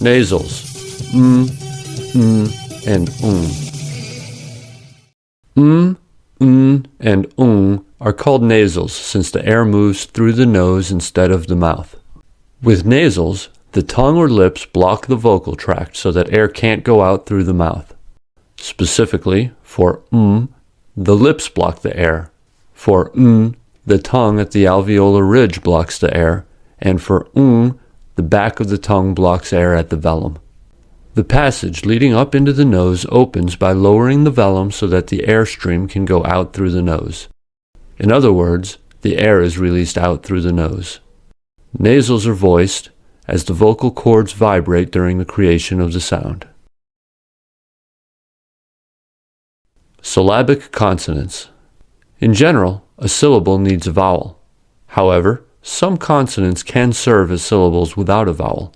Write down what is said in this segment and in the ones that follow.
Nasals. And and are called nasals since the air moves through the nose instead of the mouth. With nasals, the tongue or lips block the vocal tract so that air can't go out through the mouth. Specifically, for the lips block the air. For the tongue at the alveolar ridge blocks the air. And for the back of the tongue blocks air at the velum. The passage leading up into the nose opens by lowering the velum so that the airstream can go out through the nose. In other words, the air is released out through the nose. Nasals are voiced as the vocal cords vibrate during the creation of the sound. Syllabic consonants. In general, a syllable needs a vowel. However, some consonants can serve as syllables without a vowel.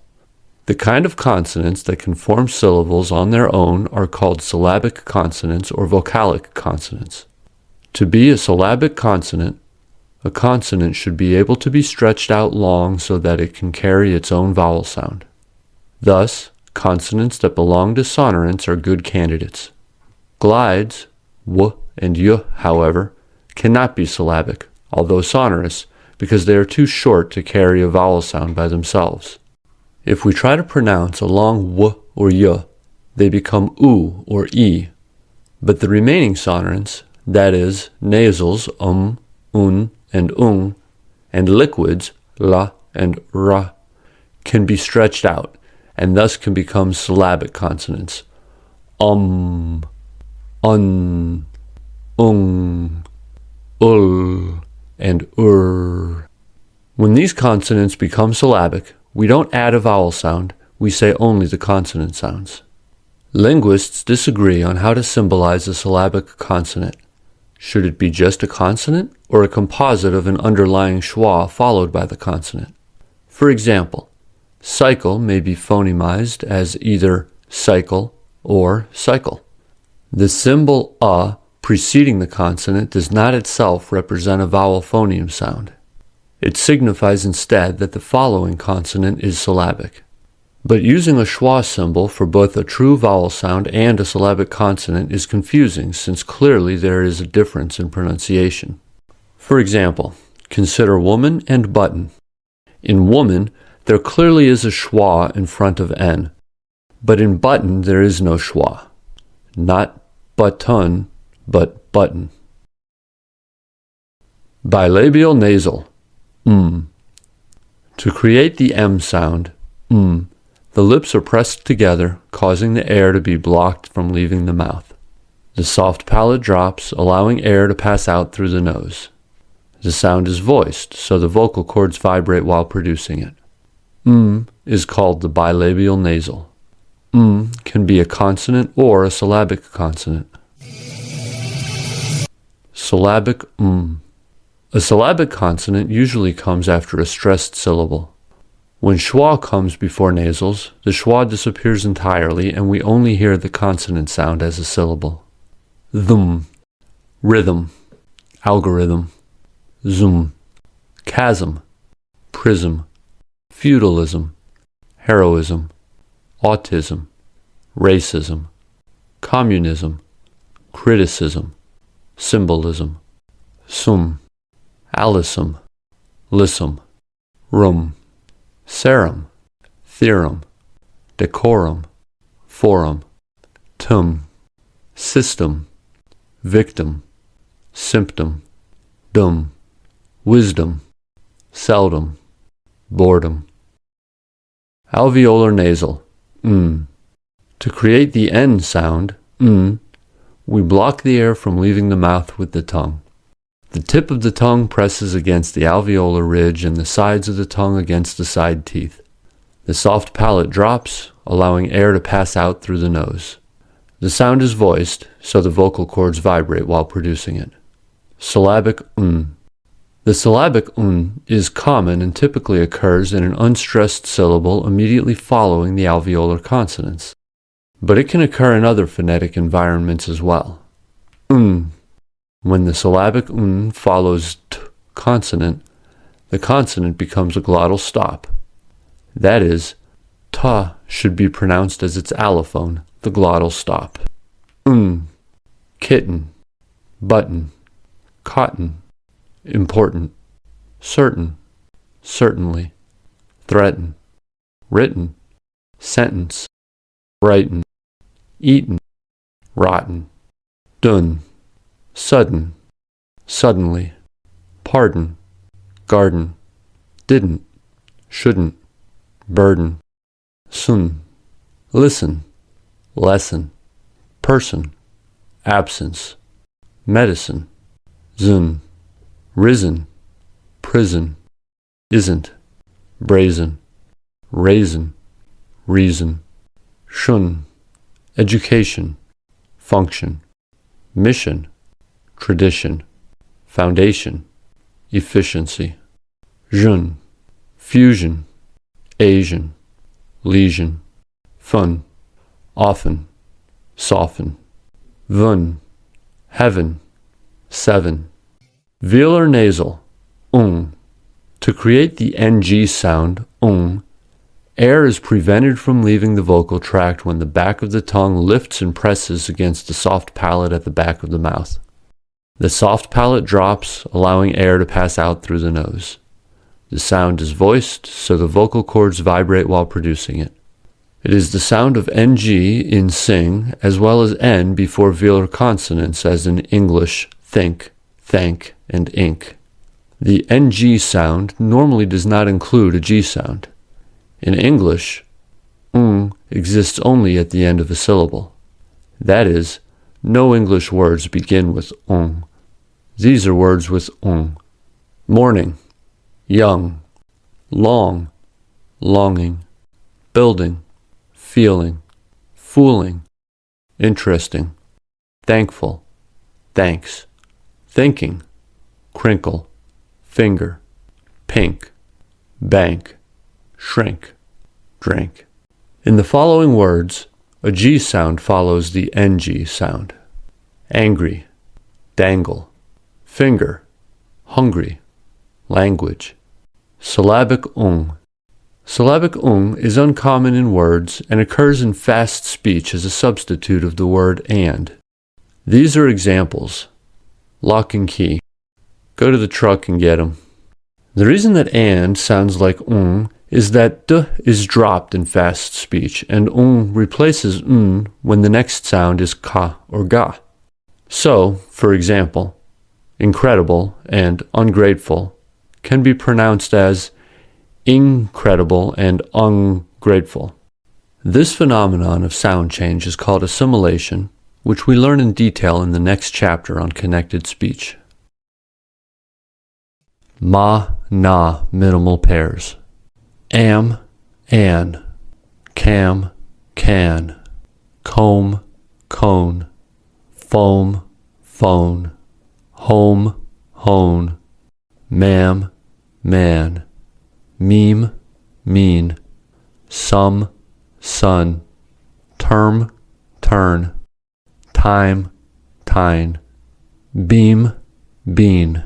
The kind of consonants that can form syllables on their own are called syllabic consonants or vocalic consonants. To be a syllabic consonant, a consonant should be able to be stretched out long so that it can carry its own vowel sound. Thus, consonants that belong to sonorants are good candidates. Glides, w and y, however, cannot be syllabic, although sonorous, because they are too short to carry a vowel sound by themselves. If we try to pronounce a long w or y, they become u or e, but the remaining sonorants, that is, nasals un, and liquids la and ra, can be stretched out, and thus can become syllabic consonants. Un, ul, and When these consonants become syllabic, we don't add a vowel sound, we say only the consonant sounds. Linguists disagree on how to symbolize a syllabic consonant. Should it be just a consonant or a composite of an underlying schwa followed by the consonant? For example, cycle may be phonemized as either cycle or cycle. The symbol a preceding the consonant does not itself represent a vowel phoneme sound. It signifies instead that the following consonant is syllabic. But using a schwa symbol for both a true vowel sound and a syllabic consonant is confusing since clearly there is a difference in pronunciation. For example, consider woman and button. In woman, there clearly is a schwa in front of n, but in button there is no schwa. Not button, but button. Bilabial nasal. To create the M sound, the lips are pressed together, causing the air to be blocked from leaving the mouth. The soft palate drops, allowing air to pass out through the nose. The sound is voiced, so the vocal cords vibrate while producing it. Is called the bilabial nasal. Can be a consonant or a syllabic consonant. Syllabic A syllabic consonant usually comes after a stressed syllable. When schwa comes before nasals, the schwa disappears entirely and we only hear the consonant sound as a syllable. Thum, rhythm, algorithm, zoom, chasm, prism, feudalism, heroism, autism, racism, communism, criticism, symbolism, sum, alisum, lissum, rum, serum, theorem, decorum, forum, tum, system, victim, symptom, dum, wisdom, seldom, boredom. Alveolar nasal, To create the N sound, we block the air from leaving the mouth with the tongue. The tip of the tongue presses against the alveolar ridge and the sides of the tongue against the side teeth. The soft palate drops, allowing air to pass out through the nose. The sound is voiced, so the vocal cords vibrate while producing it. Syllabic un. The syllabic un is common and typically occurs in an unstressed syllable immediately following the alveolar consonants. But it can occur in other phonetic environments as well. When the syllabic un follows t consonant, the consonant becomes a glottal stop. That is, ta should be pronounced as its allophone, the glottal stop. Kitten, button, cotton, important, certain, certainly, threaten, written, sentence, brighten, eaten, rotten, done, sudden, suddenly, pardon, garden, didn't, shouldn't, burden, soon, listen, lesson, person, absence, medicine, zun, risen, prison, isn't, brazen, raisin, reason, shun, education, function, mission, tradition, foundation, efficiency, jun, fusion, Asian, lesion, fun, often, soften, vun, heaven, seven. Velar nasal, To create the ng sound, air is prevented from leaving the vocal tract when the back of the tongue lifts and presses against the soft palate at the back of the mouth. The soft palate drops, allowing air to pass out through the nose. The sound is voiced, so the vocal cords vibrate while producing it. It is the sound of ng in sing, as well as n before velar consonants, as in English think, thank, and ink. The ng sound normally does not include a g sound. In English, exists only at the end of a syllable. That is, no English words begin with These are words with morning, young, long, longing, building, feeling, fooling, interesting, thankful, thanks, thinking, crinkle, finger, pink, bank, shrink, drink. In the following words, a G sound follows the NG sound. Angry, dangle, finger, hungry, language. Syllabic Syllabic is uncommon in words and occurs in fast speech as a substitute of the word and. These are examples. Lock and key. Go to the truck and get 'em. The reason that and sounds like is that d is dropped in fast speech and replaces when the next sound is ka or ga. So, for example, incredible and ungrateful can be pronounced as incredible and ungrateful. This phenomenon of sound change is called assimilation, which we learn in detail in the next chapter on connected speech. Ma, na, minimal pairs. Am, an. Cam, can. Comb, cone. Foam, phone. Home, hone. Ma'am, man. Meme, mean. Some, sun. Term, turn. Time, tine. Beam, bean.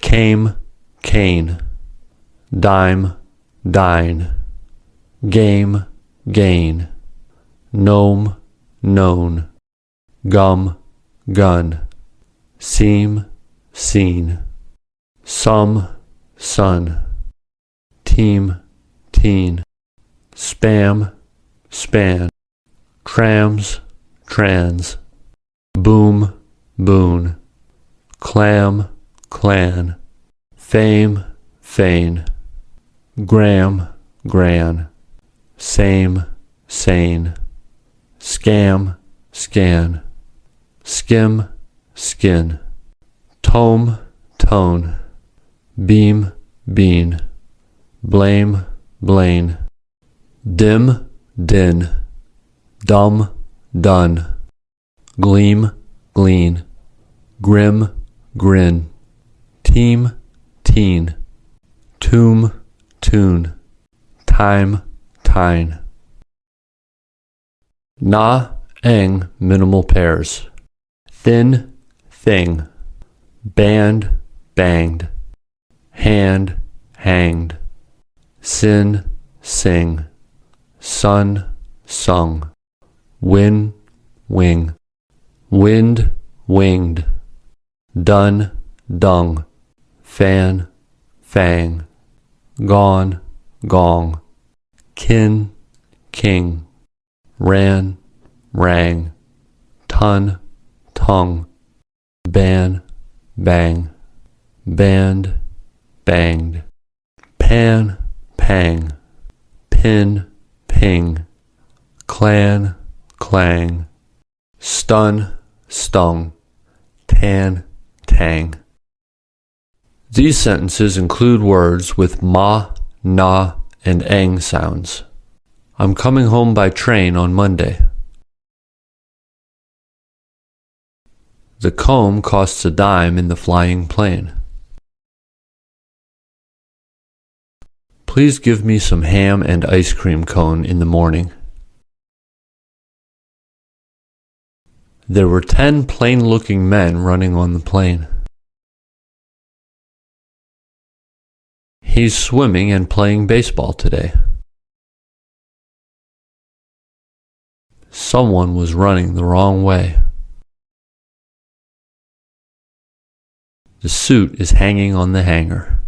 Came, cane. Dime, dine. Game, gain. Gnome, known. Gum, gun. Seam, seen. Some, sun. Team, teen. Spam, span. Trams, trans. Boom, boon. Clam, clan. Fame, fane. Gram, gran. Same, sane. Scam, scan. Skim, skin. Tome, tone. Beam, bean. Blame, blain. Dim, din. Dumb, done. Gleam, glean. Grim, grin. Team, teen. Tomb, tune. Time, tine. Na, eng, minimal pairs. Thin, thing. Band, banged. Hand, hanged. Sin, sing. sun, sung, win, wing, wind, winged, done, dung, fan, fang, gone, gong, kin, king, ran, rang, ton, tongue, ban, bang, band, banged, pan, pang, pin, ping, clan, clang, stun, stung, tan, tang. These sentences include words with ma, na, and ang sounds. I'm coming home by train on Monday. The comb costs a dime in the flying plane. Please give me some ham and ice cream cone in the morning. There were 10 plain-looking men running on the plane. He's swimming and playing baseball today. Someone was running the wrong way. The suit is hanging on the hanger.